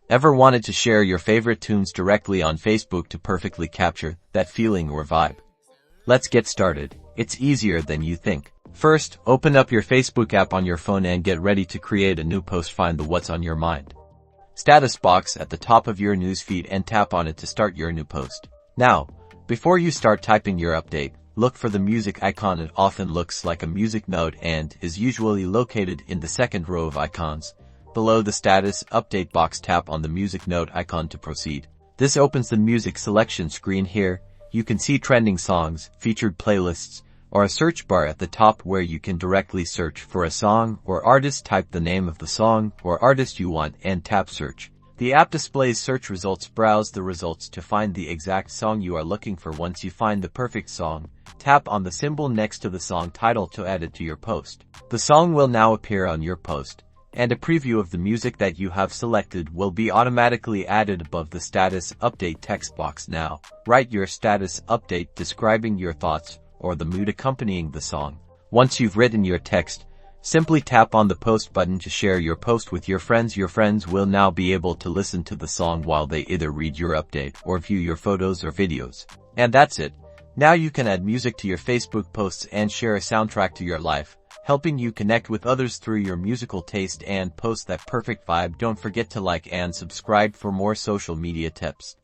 Ever wanted to share your favorite tunes directly on Facebook to perfectly capture that feeling or vibe? Let's get started. It's easier than you think. First, open up your Facebook app on your phone and get ready to create a new post. Find the What's on Your Mind status box at the top of your newsfeed and tap on it to start your new post. Now, before you start typing your update, look for the music icon. It often looks like a music note and is usually located in the second row of icons. Below the status update box, tap on the music note icon to proceed. This opens the music selection screen. Here, you can see trending songs, featured playlists, or a search bar at the top where you can directly search for a song or artist. Type the name of the song or artist you want and tap search. The app displays search results. Browse the results to find the exact song you are looking for. Once you find the perfect song, tap on the symbol next to the song title to add it to your post. The song will now appear on your post, and a preview of the music that you have selected will be automatically added above the status update text box. Now, write your status update describing your thoughts or the mood accompanying the song. Once you've written your text, simply tap on the post button to share your post with your friends. Your friends will now be able to listen to the song while they either read your update or view your photos or videos. And that's it. Now you can add music to your Facebook posts and share a soundtrack to your life, helping you connect with others through your musical taste and post that perfect vibe. Don't forget to like and subscribe for more social media tips.